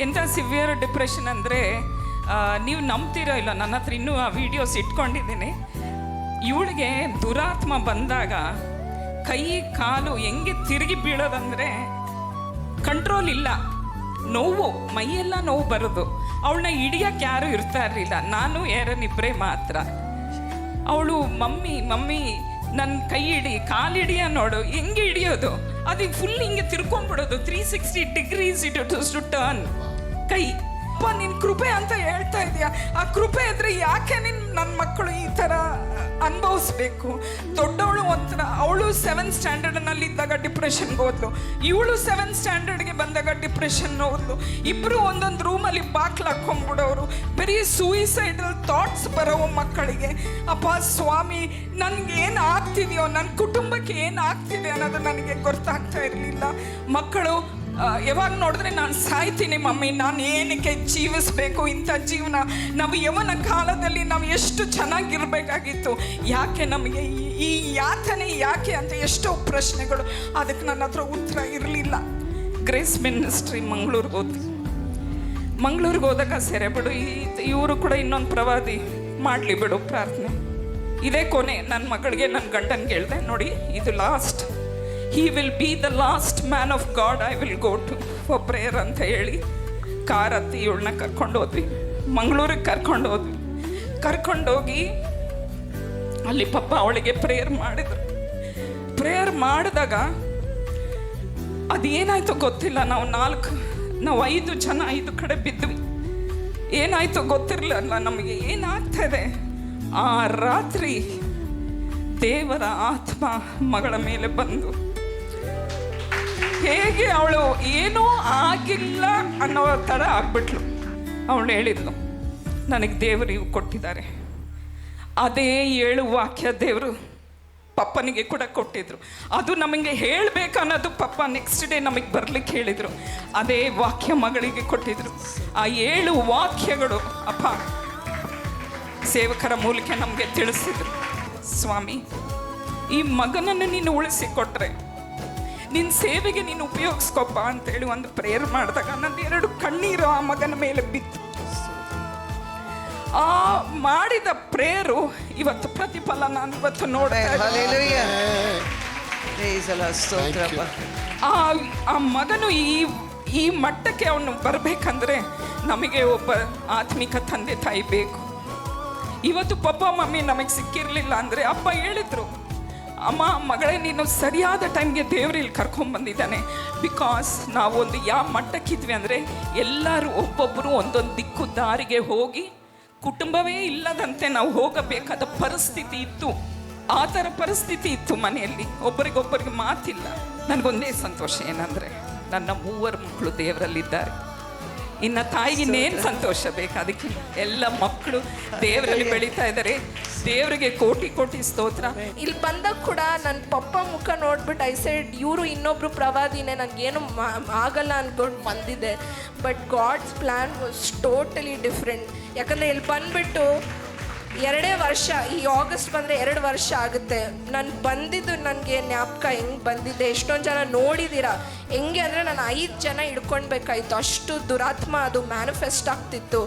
ಎಂಥ severe depression ಅಂದರೆ ನೀವು ನಂಬ್ತಿರೋ ಇಲ್ಲ, ನನ್ನ ಹತ್ರ ಇನ್ನೂ ಆ ವಿಡಿಯೋಸ್ ಇಟ್ಕೊಂಡಿದ್ದೀನಿ. ಇವಳಿಗೆ ದುರಾತ್ಮ ಬಂದಾಗ ಕೈ ಕಾಲು ಹೆಂಗೆ ತಿರುಗಿ ಬೀಳೋದಂದರೆ ಕಂಟ್ರೋಲ್ ಇಲ್ಲ, ನೋವು, ಮೈಯೆಲ್ಲ ನೋವು ಬರೋದು. ಅವಳನ್ನ ಹಿಡಿಯೋಕ್ಕೆ ಯಾರೂ ಇರ್ತಾ ಇರಲಿಲ್ಲ, ನಾನು ಯಾರನ್ನಿಬ್ಬರೇ ಮಾತ್ರ. ಅವಳು ಮಮ್ಮಿ ಮಮ್ಮಿ ನನ್ನ ಕೈ ಹಿಡಿ, ಕಾಲು ಹಿಡಿಯ ನೋಡು, ಹೆಂಗೆ ಹಿಡಿಯೋದು, ಅದಕ್ಕೆ ಫುಲ್ ಹಿಂಗೆ ತಿರ್ಕೊಂಡ್ಬಿಡೋದು, 360 ಡಿಗ್ರೀಸ್ ಟು ಟರ್ನ್ ಕೈ. ಅಪ್ಪ ನಿನ್ನ ಕೃಪೆ ಅಂತ ಹೇಳ್ತಾ ಇದೆಯಾ, ಆ ಕೃಪೆ ಇದ್ರೆ ಯಾಕೆ ನನ್ನ ಮಕ್ಕಳು ಈ ಥರ ಅನುಭವಿಸ್ಬೇಕು? ದೊಡ್ಡವಳು ಒಂಥರ, ಅವಳು 7th ಸ್ಟ್ಯಾಂಡರ್ಡ್ನಲ್ಲಿ ಇದ್ದಾಗ ಡಿಪ್ರೆಷನ್ಗೆ ಹೋದ್ಲು, ಇವಳು 7th ಸ್ಟ್ಯಾಂಡರ್ಡ್ಗೆ ಬಂದಾಗ ಡಿಪ್ರೆಷನ್ ಹೋದ್ಲು. ಇಬ್ಬರು ಒಂದೊಂದು ರೂಮಲ್ಲಿ ಬಾಕ್ಲು ಹಾಕ್ಕೊಂಡ್ಬಿಡೋರು, ಬರೀ ಸೂಯಿಸೈಡಲ್ ಥಾಟ್ಸ್ ಬರೋವು ಮಕ್ಕಳಿಗೆ. ಅಪ್ಪ ಸ್ವಾಮಿ, ನನಗೇನು ಆಗ್ತಿದೆಯೋ, ನನ್ನ ಕುಟುಂಬಕ್ಕೆ ಏನು ಆಗ್ತಿದೆ ಅನ್ನೋದು ನನಗೆ ಗೊತ್ತಾಗ್ತಾ ಇರಲಿಲ್ಲ. ಮಕ್ಕಳು ಯಾವಾಗ ನೋಡಿದ್ರೆ ನಾನು ಸಾಯ್ತೀನಿ ಮಮ್ಮಿ, ನಾನು ಏನಕ್ಕೆ ಜೀವಿಸ್ಬೇಕು ಇಂಥ ಜೀವನ, ನಾವು ಯವನ ಕಾಲದಲ್ಲಿ ನಾವು ಎಷ್ಟು ಚೆನ್ನಾಗಿರ್ಬೇಕಾಗಿತ್ತು, ಯಾಕೆ ನಮಗೆ ಈ ಯಾತನೆ ಯಾಕೆ ಅಂತ ಎಷ್ಟೋ ಪ್ರಶ್ನೆಗಳು. ಅದಕ್ಕೆ ನನ್ನ ಹತ್ರ ಉತ್ತರ ಇರಲಿಲ್ಲ. ಗ್ರೇಸ್ ಮಿನಿಸ್ಟ್ರಿ ಮಂಗಳೂರಿಗೆ ಹೋದಾಗ ಸೆರೆ ಬಿಡು, ಇವರು ಕೂಡ ಇನ್ನೊಂದು ಪ್ರವಾದಿ ಮಾಡಲಿ ಬಿಡು ಪ್ರಾರ್ಥನೆ, ಇದೇ ಕೊನೆ. ನನ್ನ ಮಗಳಿಗೆ ನನ್ನ ಗಂಡನಿಗೆ ಹೇಳಿದೆ, ನೋಡಿ ಇದು last, he will be the last man of God I will go to for prayer ಅಂತ ಹೇಳಿ ಕಾರ್ ಹತ್ತಿ ಇವಳನ್ನ ಕರ್ಕೊಂಡು ಹೋದ್ವಿ, ಮಂಗಳೂರಿಗೆ ಕರ್ಕೊಂಡೋಗಿ ಅಲ್ಲಿ ಪಾಪ ಅವಳಿಗೆ ಪ್ರೇಯರ್ ಮಾಡಿದ್ರು. ಪ್ರೇಯರ್ ಮಾಡಿದಾಗ ಅದೇನಾಯ್ತು ಗೊತ್ತಿಲ್ಲ, ನಾವು 5 ಜನ 5 ಕಡೆ ಬಿದ್ವಿ. ಏನಾಯ್ತು ಗೊತ್ತಿರಲಿಲ್ಲ ನಮಗೆ, ಏನಾಗ್ತದೆ. ಆ ರಾತ್ರಿ ದೇವರ ಆತ್ಮ ಮಗಳ ಮೇಲೆ ಬಂದು ಹೇಗೆ ಅವಳು ಏನೂ ಆಗಿಲ್ಲ ಅನ್ನೋ ಥರ ಆಗ್ಬಿಟ್ಲು. ಅವಳು ಹೇಳಿದ್ಲು, ನನಗೆ ದೇವರು ಇವು ಕೊಟ್ಟಿದ್ದಾರೆ. ಅದೇ 7 ವಾಕ್ಯ ದೇವರು ಪಪ್ಪನಿಗೆ ಕೂಡ ಕೊಟ್ಟಿದ್ರು. ಅದು ನಮಗೆ ಹೇಳಬೇಕು ಅನ್ನೋದು ಪಪ್ಪ ನೆಕ್ಸ್ಟ್ ಡೇ ನಮಗೆ ಬರ್ಲಿಕ್ಕೆ ಹೇಳಿದರು. ಅದೇ ವಾಕ್ಯ ಮಗಳಿಗೆ ಕೊಟ್ಟಿದ್ರು. ಆ 7 ವಾಕ್ಯಗಳು ಅಪ್ಪ ಸೇವಕರ ಮೂಲಕ ನಮಗೆ ತಿಳಿಸಿದ್ರು. ಸ್ವಾಮಿ, ಈ ಮಗನನ್ನು ನೀನು ಉಳಿಸಿಕೊಟ್ರೆ ನಿನ್ನ ಸೇವೆಗೆ ನೀನು ಉಪಯೋಗಿಸ್ಕೊಪ್ಪ ಅಂತೇಳಿ ಒಂದು ಪ್ರೇಯರ್ ಮಾಡಿದಾಗ ನಂದು 2 ಕಣ್ಣೀರು ಆ ಮಗನ ಮೇಲೆ ಬಿತ್ತು. ಆ ಮಾಡಿದ ಪ್ರೇಯರು ಇವತ್ತು ಪ್ರತಿಫಲ ನಾನು ಇವತ್ತು ನೋಡ್ತಾ ಆ ಮಗನು ಈ ಮಟ್ಟಕ್ಕೆ ಅವನು ಬರಬೇಕಂದ್ರೆ ನಮಗೆ ಒಬ್ಬ ಆತ್ಮಿಕ ತಂದೆ ತಾಯಿ ಬೇಕು. ಇವತ್ತು ಪಪ್ಪ ಮಮ್ಮಿ ನಮಗೆ ಸಿಕ್ಕಿರಲಿಲ್ಲ ಅಂದರೆ ಅಪ್ಪ ಹೇಳಿದ್ರು, ಅಮ್ಮ ಮಗಳೇ ನೀನು ಸರಿಯಾದ ಟೈಮ್ಗೆ ದೇವರು ಇಲ್ಲಿ ಕರ್ಕೊಂಡ್ಬಂದಿದ್ದಾನೆ. ಬಿಕಾಸ್ ನಾವು ಒಂದು ಯಾವ ಮಟ್ಟಕ್ಕಿದ್ವಿ ಅಂದರೆ ಎಲ್ಲರೂ ಒಬ್ಬೊಬ್ಬರು ಒಂದೊಂದು ದಿಕ್ಕು ದಾರಿಗೆ ಹೋಗಿ ಕುಟುಂಬವೇ ಇಲ್ಲದಂತೆ ನಾವು ಹೋಗಬೇಕಾದ ಪರಿಸ್ಥಿತಿ ಇತ್ತು. ಆ ಥರ ಪರಿಸ್ಥಿತಿ ಇತ್ತು ಮನೆಯಲ್ಲಿ, ಒಬ್ಬರಿಗೊಬ್ಬರಿಗೆ ಮಾತಿಲ್ಲ. ನನಗೊಂದೇ ಸಂತೋಷ ಏನಂದರೆ ನನ್ನ 3 ಮಕ್ಕಳು ದೇವರಲ್ಲಿದ್ದಾರೆ. ಇನ್ನು ತಾಯಿಗೆ ಇನ್ನೇನು ಸಂತೋಷ ಬೇಕು? ಅದಕ್ಕೆ ಎಲ್ಲ ಮಕ್ಕಳು ದೇವರಲ್ಲಿ ಬೆಳೀತಾ ಇದ್ದಾರೆ. ದೇವರಿಗೆ ಕೋಟಿ ಕೋಟಿ ಸ್ತೋತ್ರ. ಇಲ್ಲಿ ಬಂದಾಗ ಕೂಡ ನನ್ನ ಪಪ್ಪ ಮುಖ ನೋಡ್ಬಿಟ್ಟು ಐ ಸೈಡ್ ಇವರು ಇನ್ನೊಬ್ರು ಪ್ರವಾದಿನೇ, ನನಗೇನು ಆಗಲ್ಲ ಅಂದ್ಕೊಂಡು ಬಂದಿದ್ದೆ. But God's plan was totally different. ಯಾಕಂದರೆ ಇಲ್ಲಿ ಬಂದುಬಿಟ್ಟು 2 ವರ್ಷ, ಈ ಆಗಸ್ಟ್ ಬಂದರೆ 2 ವರ್ಷ ಆಗುತ್ತೆ. ನಾನು ಬಂದಿದ್ದು ನನಗೆ ಜ್ಞಾಪಕ ಹೆಂಗೆ ಬಂದಿದ್ದೆ, ಎಷ್ಟೊಂದು ಜನ ನೋಡಿದ್ದೀರಾ. ಹೆಂಗೆ ಅಂದರೆ ನಾನು 5 ಜನ ಹಿಡ್ಕೊಳ್ಬೇಕಾಯ್ತು, ಅಷ್ಟು ದುರಾತ್ಮ ಅದು ಮ್ಯಾನಿಫೆಸ್ಟ್ ಆಗ್ತಿತ್ತು.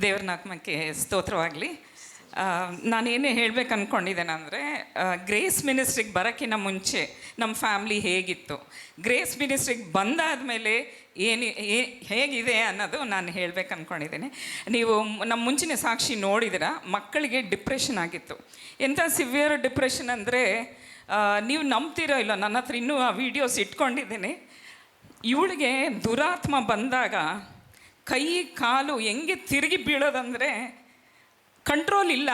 ದೇವ್ರ ನಾಮಕ್ಕೆ ಸ್ತೋತ್ರವಾಗಲಿ. ನಾನೇನೇ ಹೇಳಬೇಕು ಅಂದ್ಕೊಂಡಿದ್ದೇನೆ ಅಂದರೆ, ಗ್ರೇಸ್ ಮಿನಿಸ್ಟ್ರಿಗೆ ಬರೋಕ್ಕಿಂತ ಮುಂಚೆ ನಮ್ಮ ಫ್ಯಾಮ್ಲಿ ಹೇಗಿತ್ತು, ಗ್ರೇಸ್ ಮಿನಿಸ್ಟ್ರಿಗೆ ಬಂದಾದ ಮೇಲೆ ಹೇಗಿದೆ ಅನ್ನೋದು ನಾನು ಹೇಳಬೇಕು ಅಂದ್ಕೊಂಡಿದ್ದೇನೆ. ನೀವು ನಮ್ಮ ಮುಂಚಿನ ಸಾಕ್ಷಿ ನೋಡಿದಿರ, ಮಕ್ಕಳಿಗೆ ಡಿಪ್ರೆಷನ್ ಆಗಿತ್ತು. ಎಂಥ ಸಿವಿಯರ್ ಡಿಪ್ರೆಷನ್ ಅಂದರೆ ನೀವು ನಂಬ್ತಿರೋ ಇಲ್ಲ, ನನ್ನ ಹತ್ರ ಇನ್ನೂ ಆ ವಿಡಿಯೋಸ್ ಇಟ್ಕೊಂಡಿದ್ದೀನಿ. ಇವಳಿಗೆ ದುರಾತ್ಮ ಬಂದಾಗ ಕೈ ಕಾಲು ಹೆಂಗೆ ತಿರುಗಿ ಬೀಳೋದಂದರೆ ಕಂಟ್ರೋಲ್ ಇಲ್ಲ,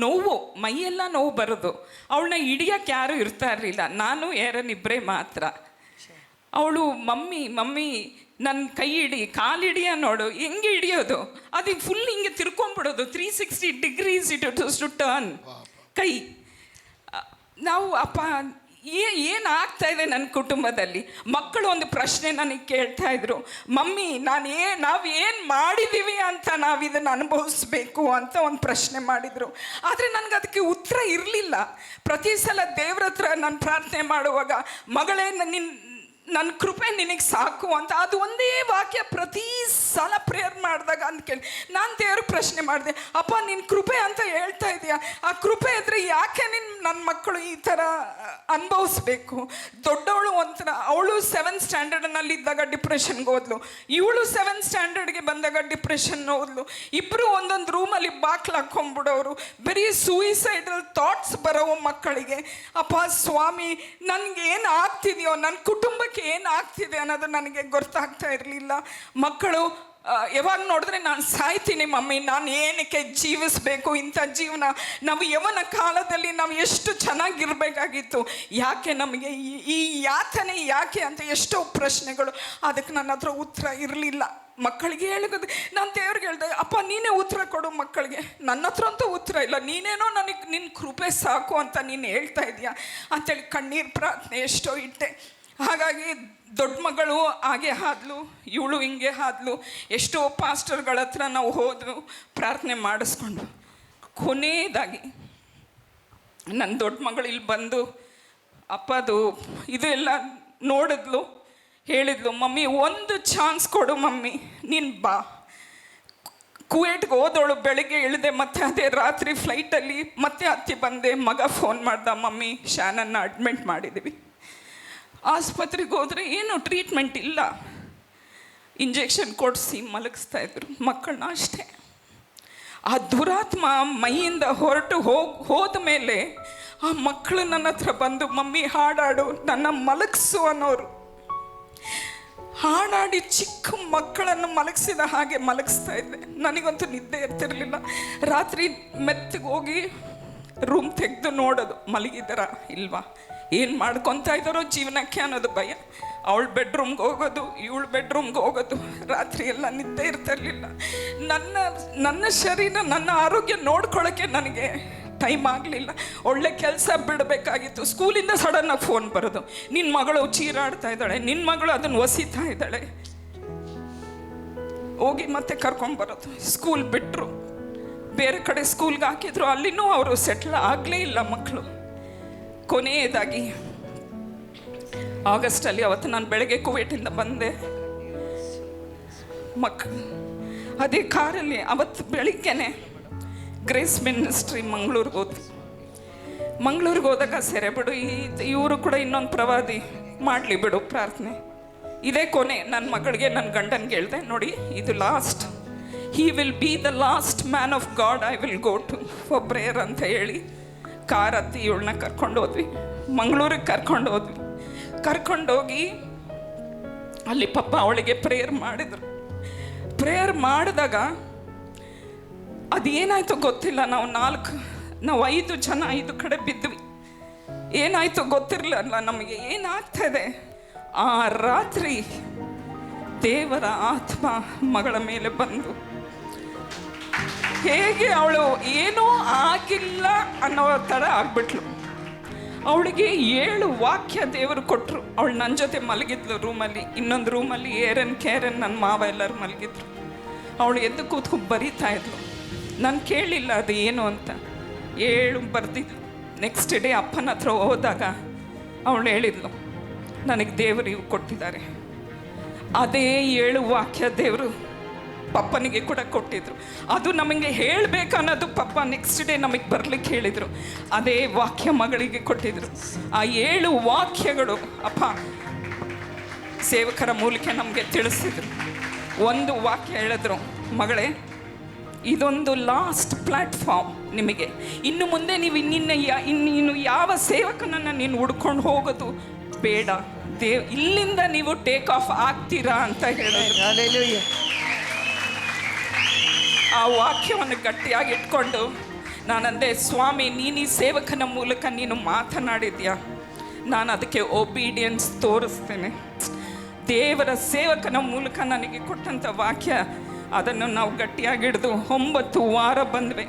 ನೋವು, ಮೈಯೆಲ್ಲ ನೋವು ಬರೋದು. ಅವಳನ್ನ ಹಿಡಿಯೋಕ್ಕೆ ಯಾರೂ ಇರ್ತಾ ಇರಲಿಲ್ಲ, ನಾನು ಯಾರನ್ನಿಬ್ಬರೇ ಮಾತ್ರ. ಅವಳು ಮಮ್ಮಿ ಮಮ್ಮಿ ನನ್ನ ಕೈ ಹಿಡಿ, ಕಾಲು ಹಿಡಿಯ ನೋಡು, ಹೆಂಗೆ ಹಿಡಿಯೋದು, ಅದಕ್ಕೆ ಫುಲ್ ಹಿಂಗೆ ತಿರ್ಕೊಂಡ್ಬಿಡೋದು, 360 ಡಿಗ್ರೀಸ್ ಟು ಟರ್ನ್ ಕೈ. ನಾವು ಅಪ್ಪ ಏನು ಆಗ್ತಾ ಇದೆ ನನ್ನ ಕುಟುಂಬದಲ್ಲಿ. ಮಕ್ಕಳು ಒಂದು ಪ್ರಶ್ನೆ ನನಗೆ ಕೇಳ್ತಾ ಇದ್ರು, ಮಮ್ಮಿ ನಾವು ಏನು ಮಾಡಿದ್ದೀವಿ ಅಂತ ನಾವು ಇದನ್ನು ಅನುಭವಿಸ್ಬೇಕು ಅಂತ ಒಂದು ಪ್ರಶ್ನೆ ಮಾಡಿದರು. ಆದರೆ ನನಗೆ ಅದಕ್ಕೆ ಉತ್ತರ ಇರಲಿಲ್ಲ. ಪ್ರತಿ ಸಲ ದೇವ್ರ ಹತ್ರ ನಾನು ಪ್ರಾರ್ಥನೆ ಮಾಡುವಾಗ, ಮಗಳೇ ನನ್ನ ಕೃಪೆ ನಿನಗೆ ಸಾಕು ಅಂತ ಅದು ಒಂದೇ ವಾಕ್ಯ ಪ್ರತಿ ಸಲ ಪ್ರೇಯರ್ ಮಾಡಿದಾಗ ಅಂತ ಕೇಳಿ ನಾನು ದೇವ್ರಿಗೆ ಪ್ರಶ್ನೆ ಮಾಡಿದೆ, ಅಪ್ಪ ನಿನ್ನ ಕೃಪೆ ಅಂತ ಹೇಳ್ತಾ ಇದೆಯಾ, ಆ ಕೃಪೆ ಇದ್ದರೆ ಯಾಕೆ ನನ್ನ ಮಕ್ಕಳು ಈ ಥರ ಅನುಭವಿಸ್ಬೇಕು? ದೊಡ್ಡವಳು ಒಂಥರ, ಅವಳು 7th ಸ್ಟ್ಯಾಂಡರ್ಡ್ನಲ್ಲಿದ್ದಾಗ ಡಿಪ್ರೆಷನ್ಗೆ ಹೋದ್ಲು, ಇವಳು 7th ಸ್ಟ್ಯಾಂಡರ್ಡ್ಗೆ ಬಂದಾಗ ಡಿಪ್ರೆಷನ್ ಹೋದ್ಲು. ಇಬ್ಬರು ಒಂದೊಂದು ರೂಮಲ್ಲಿ ಬಾಕ್ಲು ಹಾಕ್ಕೊಂಡ್ಬಿಡೋರು, ಬರೀ ಸೂಯಿಸೈಡಲ್ ಥಾಟ್ಸ್ ಬರೋವು ಮಕ್ಕಳಿಗೆ. ಅಪ್ಪ ಸ್ವಾಮಿ, ನನಗೆ ಏನು ಆಗ್ತಿದೆಯೋ, ನನ್ನ ಕುಟುಂಬಕ್ಕೆ ಏನು ಆಗ್ತಿದೆ ಅನ್ನೋದು ನನಗೆ ಗೊತ್ತಾಗ್ತಾ ಇರಲಿಲ್ಲ. ಮಕ್ಕಳು ಯಾವಾಗ ನೋಡಿದ್ರೆ ನಾನು ಸಾಯ್ತೀನಿ ಮಮ್ಮಿ, ನಾನು ಏನಕ್ಕೆ ಜೀವಿಸಬೇಕು ಇಂಥ ಜೀವನ, ನಾವು ಯವನ ಕಾಲದಲ್ಲಿ ನಾವು ಎಷ್ಟು ಚೆನ್ನಾಗಿರ್ಬೇಕಾಗಿತ್ತು, ಯಾಕೆ ನಮಗೆ ಈ ಯಾತನೆ ಯಾಕೆ ಅಂತ ಎಷ್ಟೋ ಪ್ರಶ್ನೆಗಳು. ಅದಕ್ಕೆ ನನ್ನ ಹತ್ರ ಉತ್ತರ ಇರಲಿಲ್ಲ. ಮಕ್ಕಳಿಗೆ ಹೇಳಿಗೋದು, ನಾನು ದೇವ್ರಿಗೆ ಹೇಳ್ದೆ, ಅಪ್ಪ ನೀನೇ ಉತ್ತರ ಕೊಡು ಮಕ್ಕಳಿಗೆ, ನನ್ನ ಹತ್ರ ಅಂತೂ ಉತ್ತರ ಇಲ್ಲ, ನೀನೇನೋ ನನಗೆ ನಿನ್ನ ಕೃಪೆ ಸಾಕು ಅಂತ ನೀನು ಹೇಳ್ತಾ ಇದೆಯಾ ಅಂತೇಳಿ ಕಣ್ಣೀರು ಪ್ರಾರ್ಥನೆ ಎಷ್ಟೋ ಇಟ್ಟೆ. ಹಾಗಾಗಿ ದೊಡ್ಡ ಮಗಳು ಹಾಗೆ ಆದ್ಲು, ಇವಳು ಹಿಂಗೆ ಆದ್ಲು. ಎಷ್ಟೋ ಪಾಸ್ಟರ್ಗಳ ಹತ್ರ ನಾವು ಹೋದ್ರು, ಪ್ರಾರ್ಥನೆ ಮಾಡಿಸ್ಕೊಂಡು. ಕೊನೆಯದಾಗಿ ನನ್ನ ದೊಡ್ಡ ಮಗಳು ಇಲ್ಲಿ ಬಂದು ಅಪ್ಪದು ಇದೆಲ್ಲ ನೋಡಿದ್ಲು, ಹೇಳಿದ್ಲು, ಮಮ್ಮಿ ಒಂದು ಚಾನ್ಸ್ ಕೊಡು ಮಮ್ಮಿ, ನೀನು ಬಾ. ಕುವೇಟ್ಗೆ ಹೋದವಳು, ಬೆಳಗ್ಗೆ ಇಳಿದೆ, ಮತ್ತೆ ಅದೇ ರಾತ್ರಿ ಫ್ಲೈಟಲ್ಲಿ ಮತ್ತೆ ಹತ್ತಿ ಬಂದೆ. ಮಗ ಫೋನ್ ಮಾಡ್ದ, ಮಮ್ಮಿ ಶಾನನ್ನ ಅಡ್ಮಿಟ್ ಮಾಡಿದ್ದೀವಿ. ಆಸ್ಪತ್ರೆಗೆ ಹೋದರೆ ಏನು ಟ್ರೀಟ್ಮೆಂಟ್ ಇಲ್ಲ, ಇಂಜೆಕ್ಷನ್ ಕೊಡಿಸಿ ಮಲಗಿಸ್ತಾಯಿದ್ರು ಮಕ್ಕಳನ್ನ ಅಷ್ಟೇ. ಆ ದುರಾತ್ಮ ಮೈಯಿಂದ ಹೊರಟು ಹೋದ ಮೇಲೆ ಆ ಮಕ್ಕಳು ನನ್ನ ಹತ್ರ ಬಂದು, ಮಮ್ಮಿ ಹಾಡಾಡು, ನನ್ನ ಮಲಗಿಸು ಅನ್ನೋರು. ಹಾಡಾಡಿ ಚಿಕ್ಕ ಮಕ್ಕಳನ್ನು ಮಲಗಿಸಿದ ಹಾಗೆ ಮಲಗಿಸ್ತಾ ಇದ್ದೆ. ನನಗಂತೂ ನಿದ್ದೆ ಇರ್ತಿರ್ಲಿಲ್ಲ. ರಾತ್ರಿ ಮೆತ್ತಗೆ ಹೋಗಿ ರೂಮ್ ತೆಗೆದು ನೋಡೋದು, ಮಲಗಿದ್ದಾರ ಇಲ್ವಾ, ಏನು ಮಾಡ್ಕೊತಾ ಇದ್ದಾರೋ ಜೀವನಕ್ಕೆ ಅನ್ನೋದು ಭಯ. ಅವಳ ಬೆಡ್ರೂಮ್ಗೆ ಹೋಗೋದು, ಇವಳು ಬೆಡ್ರೂಮ್ಗೆ ಹೋಗೋದು, ರಾತ್ರಿ ಎಲ್ಲ ನಿದ್ದೆ ಇರ್ತಿರ್ಲಿಲ್ಲ. ನನ್ನ ಶರೀರ, ನನ್ನ ಆರೋಗ್ಯ ನೋಡ್ಕೊಳ್ಳೋಕ್ಕೆ ನನಗೆ ಟೈಮ್ ಆಗಲಿಲ್ಲ. ಒಳ್ಳೆ ಕೆಲಸ ಬಿಡಬೇಕಾಗಿತ್ತು. ಸ್ಕೂಲಿಂದ ಸಡನ್ನಾಗಿ ಫೋನ್ ಬರೋದು, ನಿನ್ನ ಮಗಳು ಚೀರಾಡ್ತಾ ಇದ್ದಾಳೆ, ನಿನ್ನ ಮಗಳು ಅದನ್ನು ಒಸಿತಾ ಇದ್ದಾಳೆ. ಹೋಗಿ ಮತ್ತೆ ಕರ್ಕೊಂಬರೋದು. ಸ್ಕೂಲ್ ಬಿಟ್ಟರು, ಬೇರೆ ಕಡೆ ಸ್ಕೂಲ್ಗೆ ಹಾಕಿದ್ರು, ಅಲ್ಲಿನೂ ಅವರು ಸೆಟ್ಲ್ ಆಗಲೇ ಇಲ್ಲ ಮಕ್ಕಳು. ಕೊನೆಯದಾಗಿ ಆಗಸ್ಟಲ್ಲಿ, ಅವತ್ತು ನಾನು ಬೆಳಗ್ಗೆ ಕುವೇಟಿಂದ ಬಂದೆ. ಅದೇ ಕಾರಲ್ಲಿ ಅವತ್ತು ಬೆಳಿಗ್ಗೆನೆ ಗ್ರೇಸ್ ಮಿನಿಸ್ಟ್ರಿ ಮಂಗಳೂರಿಗೆ ಹೋದಾಗ, ಸೆರೆ ಬಿಡು, ಇವರು ಕೂಡ ಇನ್ನೊಂದು ಪ್ರವಾದಿ ಮಾಡಲಿ ಬಿಡು ಪ್ರಾರ್ಥನೆ, ಇದೇ ಕೊನೆ. ನನ್ನ ಮಗಳಿಗೆ, ನನ್ನ ಗಂಡನಿಗೆ ಹೇಳಿದೆ, ನೋಡಿ ಇದು last, he will be the last man of God, I will go to for prayer ಅಂತ ಹೇಳಿ ಕಾರ್ ಹತ್ತಿ ಇವಳನ್ನ ಕರ್ಕೊಂಡು ಹೋದ್ವಿ. ಮಂಗಳೂರಿಗೆ ಕರ್ಕೊಂಡೋಗಿ ಅಲ್ಲಿ ಪಾಪ ಅವಳಿಗೆ ಪ್ರೇಯರ್ ಮಾಡಿದ್ರು. ಪ್ರೇಯರ್ ಮಾಡಿದಾಗ ಅದೇನಾಯ್ತು ಗೊತ್ತಿಲ್ಲ. ನಾವು 5 ಜನ 5 ಕಡೆ ಬಿದ್ವಿ. ಏನಾಯ್ತು ಗೊತ್ತಿರಲಿಲ್ಲ ನಮಗೆ, ಏನಾಗ್ತದೆ. ಆ ರಾತ್ರಿ ದೇವರ ಆತ್ಮ ಮಗಳ ಮೇಲೆ ಬಂದು, ಹೇಗೆ ಅವಳು ಏನೂ ಆಗಿಲ್ಲ ಅನ್ನೋ ಥರ ಆಗ್ಬಿಟ್ಲು. ಅವಳಿಗೆ 7 ವಾಕ್ಯ ದೇವರು ಕೊಟ್ಟರು. ಅವಳು ನನ್ನ ಜೊತೆ ಮಲಗಿದ್ಲು ರೂಮಲ್ಲಿ, ಇನ್ನೊಂದು ರೂಮಲ್ಲಿ ಕೇರನ್ ನನ್ನ ಮಾವ ಎಲ್ಲರೂ ಮಲಗಿದ್ರು. ಅವಳು ಎದ್ದು ಕೂತ್ಕೊಂಡು ಬರೀತಾ ಇದ್ಲು. ನಾನು ಕೇಳಲಿಲ್ಲ ಅದು ಏನು ಅಂತ. 7 ಬರ್ದಿದ್ಲು. ನೆಕ್ಸ್ಟ್ ಡೇ ಅಪ್ಪನ ಹತ್ರ ಹೋದಾಗ ಅವಳು ಹೇಳಿದ್ಲು, ನನಗೆ ದೇವರು ಇವು ಕೊಟ್ಟಿದ್ದಾರೆ. ಅದೇ 7 ವಾಕ್ಯ ದೇವರು ಪಪ್ಪನಿಗೆ ಕೂಡ ಕೊಟ್ಟಿದ್ರು. ಅದು ನಮಗೆ ಹೇಳಬೇಕನ್ನೋದು ಪಪ್ಪ ನೆಕ್ಸ್ಟ್ ಡೇ ನಮಗೆ ಬರ್ಲಿಕ್ಕೆ ಹೇಳಿದರು. ಅದೇ ವಾಕ್ಯ ಮಗಳಿಗೆ ಕೊಟ್ಟಿದ್ರು. ಆ 7 ವಾಕ್ಯಗಳು ಅಪ್ಪ ಸೇವಕರ ಮೂಲಕ ನಮಗೆ ತಿಳಿಸಿದ್ರು. ಒಂದು ವಾಕ್ಯ ಹೇಳಿದ್ರು, ಮಗಳೇ ಇದೊಂದು ಲಾಸ್ಟ್ ಪ್ಲ್ಯಾಟ್ಫಾರ್ಮ್ ನಿಮಗೆ, ಇನ್ನು ಮುಂದೆ ನೀವು ಇನ್ನು ಯಾವ ಸೇವಕನನ್ನು ನೀನು ಹುಡ್ಕೊಂಡು ಹೋಗೋದು ಬೇಡ, ಇಲ್ಲಿಂದ ನೀವು ಟೇಕ್ ಆಫ್ ಆಗ್ತೀರಾ ಅಂತ ಹೇಳಿದ್ರು. ಆ ವಾಕ್ಯವನ್ನು ಗಟ್ಟಿಯಾಗಿ ಇಟ್ಕೊಂಡು ನಾನಂದೆ, ಸ್ವಾಮಿ ನೀನು ಈ ಸೇವಕನ ಮೂಲಕ ನೀನು ಮಾತನಾಡಿದ್ಯಾ, ನಾನು ಅದಕ್ಕೆ ಒಬೀಡಿಯನ್ಸ್ ತೋರಿಸ್ತೇನೆ. ದೇವರ ಸೇವಕನ ಮೂಲಕ ನನಗೆ ಕೊಟ್ಟಂಥ ವಾಕ್ಯ, ಅದನ್ನು ನಾವು ಗಟ್ಟಿಯಾಗಿ ಹಿಡಿದು 9 ವಾರ ಬಂದ್ವಿ.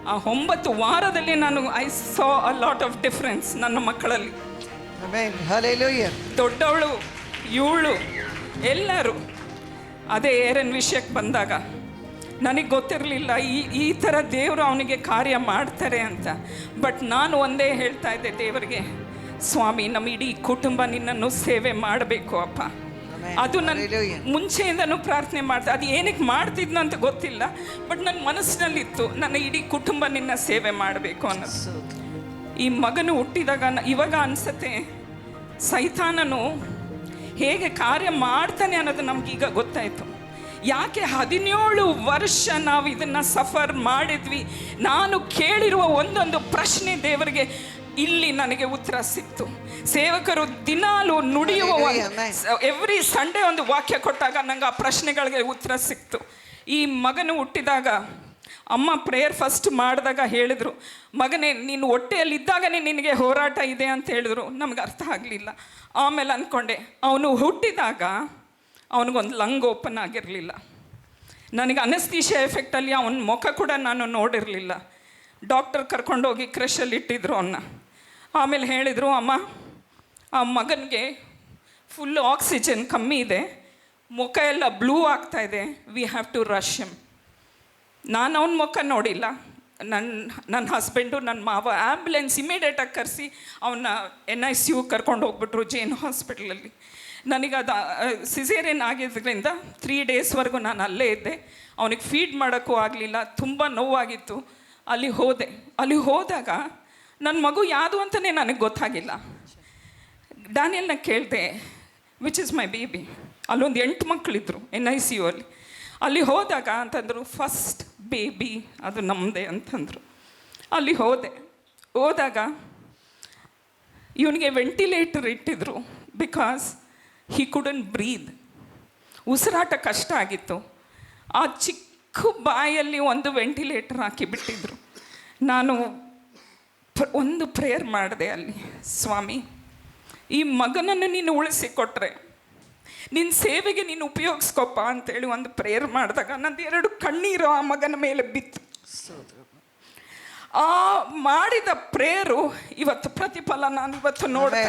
ಆ 9 ವಾರದಲ್ಲಿ ನಾನು I saw a lot of difference ನನ್ನ ಮಕ್ಕಳಲ್ಲಿ. Amen. Hallelujah. ದೊಡ್ಡವಳು ಇವಳು ಎಲ್ಲರೂ. ಅದೇ ಏರನ್ ವಿಷಯಕ್ಕೆ ಬಂದಾಗ ನನಗೆ ಗೊತ್ತಿರಲಿಲ್ಲ ಈ ಥರ ದೇವರು ಅವನಿಗೆ ಕಾರ್ಯ ಮಾಡ್ತಾರೆ ಅಂತ. ಬಟ್ ನಾನು ಒಂದೇ ಹೇಳ್ತಾ ಇದ್ದೆ ದೇವರಿಗೆ, ಸ್ವಾಮಿ ನಮ್ಮ ಇಡೀ ಕುಟುಂಬ ನಿನ್ನನ್ನು ಸೇವೆ ಮಾಡಬೇಕು ಅಪ್ಪ. ಅದು ನನ್ನ ಮುಂಚೆಯಿಂದನೂ ಪ್ರಾರ್ಥನೆ ಮಾಡ್ತಾ, ಅದು ಏನಕ್ಕೆ ಮಾಡ್ತಿದ್ನ ಅಂತ ಗೊತ್ತಿಲ್ಲ, ಬಟ್ ನನ್ನ ಮನಸ್ಸಿನಲ್ಲಿತ್ತು ನನ್ನ ಇಡೀ ಕುಟುಂಬ ನಿನ್ನ ಸೇವೆ ಮಾಡಬೇಕು ಅನ್ನೋದು. ಈ ಮಗನು ಹುಟ್ಟಿದಾಗ ಇವಾಗ ಅನಿಸುತ್ತೆ ಸೈತಾನನು ಹೇಗೆ ಕಾರ್ಯ ಮಾಡ್ತಾನೆ ಅನ್ನೋದು ನಮಗೀಗ ಗೊತ್ತಾಯಿತು. ಯಾಕೆ 17 ವರ್ಷ ನಾವು ಇದನ್ನು ಸಫರ್ ಮಾಡಿದ್ವಿ. ನಾನು ಕೇಳಿರುವ ಒಂದೊಂದು ಪ್ರಶ್ನೆ ದೇವರಿಗೆ ಇಲ್ಲಿ ನನಗೆ ಉತ್ತರ ಸಿಕ್ತು. ಸೇವಕರು ದಿನಾಲು ನುಡಿಯುವ ಎವ್ರಿ ಸಂಡೇ ಒಂದು ವಾಕ್ಯ ಕೊಟ್ಟಾಗ ನಂಗೆ ಆ ಪ್ರಶ್ನೆಗಳಿಗೆ ಉತ್ತರ ಸಿಕ್ತು. ಈ ಮಗನು ಹುಟ್ಟಿದಾಗ ಅಮ್ಮ ಪ್ರೇಯರ್ ಫಸ್ಟ್ ಮಾಡಿದಾಗ ಹೇಳಿದರು, ಮಗನೇ ನೀನು ಹೊಟ್ಟೆಯಲ್ಲಿದ್ದಾಗನೇ ನಿನಗೆ ಹೋರಾಟ ಇದೆ ಅಂತ ಹೇಳಿದ್ರು. ನಮ್ಗೆ ಅರ್ಥ ಆಗಲಿಲ್ಲ. ಆಮೇಲೆ ಅಂದ್ಕೊಂಡೆ ಅವನು ಹುಟ್ಟಿದಾಗ ಅವನಿಗೊಂದು ಲಂಗ್ ಓಪನ್ ಆಗಿರಲಿಲ್ಲ. ನನಗೆ ಅನಸ್ತೀಶಿಯಾ ಎಫೆಕ್ಟಲ್ಲಿ ಅವನ ಮುಖ ಕೂಡ ನಾನು ನೋಡಿರಲಿಲ್ಲ. ಡಾಕ್ಟರ್ ಕರ್ಕೊಂಡೋಗಿ ಕ್ರಷಲ್ಲಿ ಇಟ್ಟಿದ್ರು ಅವನ್ನ. ಆಮೇಲೆ ಹೇಳಿದರು, ಅಮ್ಮ ಆ ಮಗನಿಗೆ ಫುಲ್ ಆಕ್ಸಿಜನ್ ಕಮ್ಮಿ ಇದೆ, ಮುಖ ಎಲ್ಲ ಬ್ಲೂ ಆಗ್ತಾಯಿದೆ, we have to rush him. ನಾನು ಅವನ ಮುಖ ನೋಡಿಲ್ಲ. ನನ್ನ ಹಸ್ಬೆಂಡು ನನ್ನ ಮಾವ ಆ್ಯಂಬುಲೆನ್ಸ್ ಇಮಿಡಿಯೇಟಾಗಿ ಕರೆಸಿ ಅವನ್ನ NICU ಕರ್ಕೊಂಡು ಹೋಗ್ಬಿಟ್ರು ಜೈನ್ ಹಾಸ್ಪಿಟ್ಲಲ್ಲಿ. ನನಗದು ಸಿಸೇರಿಯನ್ ಆಗಿದ್ದರಿಂದ 3 ಡೇಸ್ವರೆಗೂ ನಾನು ಅಲ್ಲೇ ಇದ್ದೆ. ಅವನಿಗೆ ಫೀಡ್ ಮಾಡೋಕ್ಕೂ ಆಗಲಿಲ್ಲ, ತುಂಬ ನೋವಾಗಿತ್ತು. ಅಲ್ಲಿ ಹೋದಾಗ ನನ್ನ ಮಗು ಯಾವುದು ಅಂತಲೇ ನನಗೆ ಗೊತ್ತಾಗಿಲ್ಲ. ಡ್ಯಾನಿಯಲ್ನ ಕೇಳಿದೆ, ವಿಚ್ ಇಸ್ ಮೈ ಬೇಬಿ. ಅಲ್ಲೊಂದು 8 ಮಕ್ಕಳಿದ್ರು NICU ಅಲ್ಲಿ. ಅಲ್ಲಿ ಹೋದಾಗ ಅಂತಂದರು, ಫಸ್ಟ್ ಬೇಬಿ ಅದು ನಮ್ಮದೇ ಅಂತಂದರು. ಅಲ್ಲಿ ಹೋದಾಗ ಇವನಿಗೆ ವೆಂಟಿಲೇಟರ್ ಇಟ್ಟಿದ್ರು. ಬಿಕಾಸ್ ಹಿ ಕುಡಂಟ್ ಬ್ರೀದ್. ಉಸಿರಾಟ ಕಷ್ಟ ಆಗಿತ್ತು. ಆ ಚಿಕ್ಕ ಬಾಯಲ್ಲಿ ಒಂದು ವೆಂಟಿಲೇಟರ್ ಹಾಕಿಬಿಟ್ಟಿದ್ರು. ನಾನು ಒಂದು ಪ್ರೇಯರ್ ಮಾಡಿದೆ ಅಲ್ಲಿ, ಸ್ವಾಮಿ ಈ ಮಗನನ್ನು ನೀನು ಉಳಿಸಿಕೊಟ್ರೆ ನಿನ್ನ ಸೇವೆಗೆ ನೀನು ಉಪಯೋಗಿಸ್ಕೊಪ್ಪ ಅಂತೇಳಿ ಒಂದು ಪ್ರೇಯರ್ ಮಾಡಿದಾಗ ನಂದು 2 ಕಣ್ಣೀರು ಆ ಮಗನ ಮೇಲೆ ಬಿತ್ತು. ಆ ಮಾಡಿದ ಪ್ರೇಯರು ಇವತ್ತು ಪ್ರತಿಫಲ ನಾನು ಇವತ್ತು ನೋಡ್ತಾ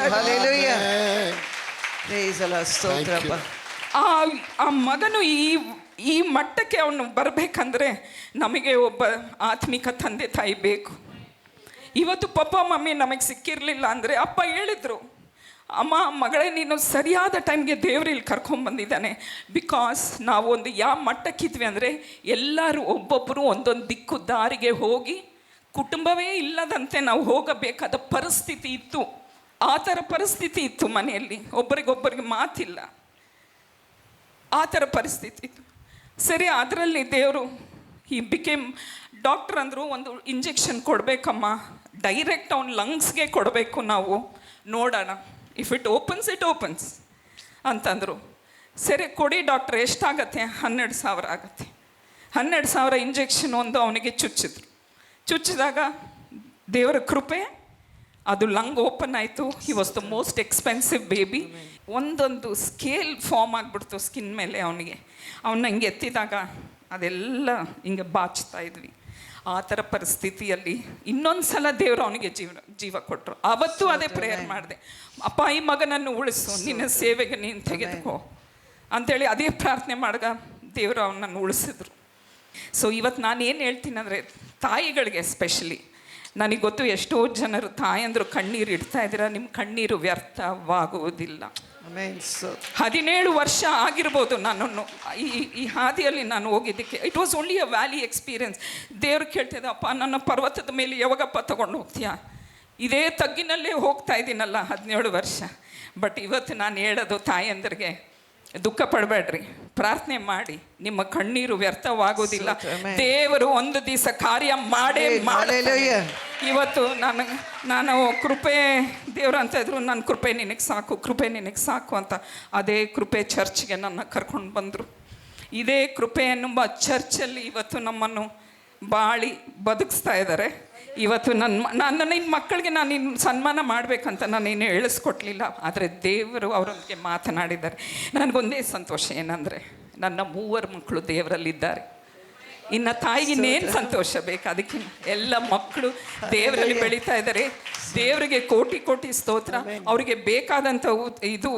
ಆ ಮಗನು ಈ ಮಟ್ಟಕ್ಕೆ ಅವನು ಬರಬೇಕಂದ್ರೆ ನಮಗೆ ಒಬ್ಬ ಆತ್ಮಿಕ ತಂದೆ ತಾಯಿ ಬೇಕು. ಇವತ್ತು ಪಪ್ಪ ಮಮ್ಮಿ ನಮಗೆ ಸಿಕ್ಕಿರಲಿಲ್ಲ ಅಂದರೆ ಅಪ್ಪ ಹೇಳಿದರು, ಅಮ್ಮ ಮಗಳೇ ನೀನು ಸರಿಯಾದ ಟೈಮ್ಗೆ ದೇವರು ಇಲ್ಲಿ ಕರ್ಕೊಂಡ್ಬಂದಿದ್ದಾನೆ. ಬಿಕಾಸ್ ನಾವು ಒಂದು ಯಾವ ಮಟ್ಟಕ್ಕಿದ್ವಿ ಅಂದರೆ ಎಲ್ಲರೂ ಒಬ್ಬೊಬ್ಬರು ಒಂದೊಂದು ದಿಕ್ಕು ದಾರಿಗೆ ಹೋಗಿ ಕುಟುಂಬವೇ ಇಲ್ಲದಂತೆ ನಾವು ಹೋಗಬೇಕಾದ ಪರಿಸ್ಥಿತಿ ಇತ್ತು. ಆ ಥರ ಪರಿಸ್ಥಿತಿ ಇತ್ತು ಮನೆಯಲ್ಲಿ, ಒಬ್ಬರಿಗೊಬ್ಬರಿಗೆ ಮಾತಿಲ್ಲ, ಆ ಥರ ಪರಿಸ್ಥಿತಿ ಇತ್ತು. ಸರಿ, ಅದರಲ್ಲಿ ದೇವರು ಬಿಕೇಮ್ ಡಾಕ್ಟ್ರ್ ಅಂದರು, ಒಂದು ಇಂಜೆಕ್ಷನ್ ಕೊಡಬೇಕಮ್ಮ, ಡೈರೆಕ್ಟ್ ಅವ್ನ ಲಂಗ್ಸ್ಗೆ ಕೊಡಬೇಕು, ನಾವು ನೋಡೋಣ, ಇಫ್ ಇಟ್ ಓಪನ್ಸ್ ಅಂತಂದರು. ಸರಿ ಕೊಡಿ ಡಾಕ್ಟ್ರ್, ಎಷ್ಟಾಗತ್ತೆ? 12,000 ಆಗುತ್ತೆ. 12,000 ಇಂಜೆಕ್ಷನ್ ಒಂದು ಅವನಿಗೆ ಚುಚ್ಚಿದಾಗ ದೇವರ ಕೃಪೆ, ಅದು ಲಂಗ್ ಓಪನ್ ಆಯಿತು. He was the most expensive baby. ಒಂದೊಂದು ಸ್ಕೇಲ್ ಫಾರ್ಮ್ ಆಗಿಬಿಡ್ತು ಸ್ಕಿನ್ ಮೇಲೆ ಅವನಿಗೆ. ಅವನ್ನ ಹಿಂಗೆ ಎತ್ತಿದಾಗ ಅದೆಲ್ಲ ಹಿಂಗೆ ಬಾಚ್ತಾ ಇದ್ವಿ. ಆ ಥರ ಪರಿಸ್ಥಿತಿಯಲ್ಲಿ ಇನ್ನೊಂದು ಸಲ ದೇವರು ಅವನಿಗೆ ಜೀವ ಕೊಟ್ಟರು. ಆವತ್ತು ಅದೇ ಪ್ರೇಯರ್ ಮಾಡಿದೆ, ಅಪ್ಪ ಈ ಮಗನನ್ನು ಉಳಿಸು, ನಿನ್ನ ಸೇವೆಗೆ ನೀನು ತೆಗೆದುಕೋ ಅಂಥೇಳಿ ಅದೇ ಪ್ರಾರ್ಥನೆ ಮಾಡಿದಾಗ ದೇವರು ಅವನನ್ನು ಉಳಿಸಿದ್ರು. ಸೊ ಇವತ್ತು ನಾನು ಏನು ಹೇಳ್ತೀನಿ ಅಂದರೆ, ತಾಯಿಗಳಿಗೆ ಎಸ್ಪೆಷಲಿ ನನಗೆ ಗೊತ್ತು, ಎಷ್ಟೋ ಜನರು ತಾಯಂದರು ಕಣ್ಣೀರು ಇಡ್ತಾ ಇದ್ದೀರಾ, ನಿಮ್ಮ ಕಣ್ಣೀರು ವ್ಯರ್ಥವಾಗುವುದಿಲ್ಲ. 17 ವರ್ಷ ಆಗಿರ್ಬೋದು ನನ್ನನ್ನು ಈ ಹಾದಿಯಲ್ಲಿ ನಾನು ಹೋಗಿದ್ದಕ್ಕೆ. It was only a valley experience. ದೇವ್ರು ಕೇಳ್ತಿದ್ದೆ, ಅಪ್ಪ ನನ್ನ ಪರ್ವತದ ಮೇಲೆ ಯಾವಾಗಪ್ಪ ತೊಗೊಂಡು ಹೋಗ್ತೀಯಾ? ಇದೇ ತಗ್ಗಿನಲ್ಲೇ ಹೋಗ್ತಾ ಇದ್ದೀನಲ್ಲ 17 ವರ್ಷ. ಬಟ್ ಇವತ್ತು ನಾನು ಹೇಳೋದು ತಾಯಂದರಿಗೆ, ದುಃಖ ಪಡಬೇಡ್ರಿ, ಪ್ರಾರ್ಥನೆ ಮಾಡಿ, ನಿಮ್ಮ ಕಣ್ಣೀರು ವ್ಯರ್ಥವಾಗೋದಿಲ್ಲ. ದೇವರು ಒಂದು ದಿವಸ ಕಾರ್ಯ ಮಾಡೇ ಮಾಡಲೇ. ಇವತ್ತು ನಾನು ಕೃಪೆ ದೇವರು ಅಂತ ಇದ್ರು, ನನ್ನ ಕೃಪೆ ನಿನಗೆ ಸಾಕು ಅಂತ. ಅದೇ ಕೃಪೆ ಚರ್ಚ್ಗೆ ನನ್ನ ಕರ್ಕೊಂಡು ಬಂದರು. ಇದೇ ಕೃಪೆ ಎನ್ನುವ ಚರ್ಚಲ್ಲಿ ಇವತ್ತು ನಮ್ಮನ್ನು ಬಾಳಿ ಬದುಕಿಸ್ತಾ ಇದ್ದಾರೆ. ಇವತ್ತು ನಿನ್ನ ಮಕ್ಕಳಿಗೆ ನಾನು ಇನ್ನು ಸನ್ಮಾನ ಮಾಡಬೇಕಂತ ನಾನೇನು ಹೇಳಿಸ್ಕೊಟ್ಲಿಲ್ಲ, ಆದರೆ ದೇವರು ಅವರೊಂದಿಗೆ ಮಾತನಾಡಿದ್ದಾರೆ. ನನಗೊಂದೇ ಸಂತೋಷ ಏನಂದರೆ, ನನ್ನ 3 ಮಕ್ಕಳು ದೇವರಲ್ಲಿದ್ದಾರೆ. ಇನ್ನು ತಾಯಿಗಿನ್ನೇನು ಸಂತೋಷ ಬೇಕು? ಅದಕ್ಕೆ ಎಲ್ಲ ಮಕ್ಕಳು ದೇವರಲ್ಲಿ ಬೆಳೀತಾ ಇದ್ದಾರೆ. ದೇವರಿಗೆ ಕೋಟಿ ಕೋಟಿ ಸ್ತೋತ್ರ. ಅವರಿಗೆ ಬೇಕಾದಂಥ ಇದು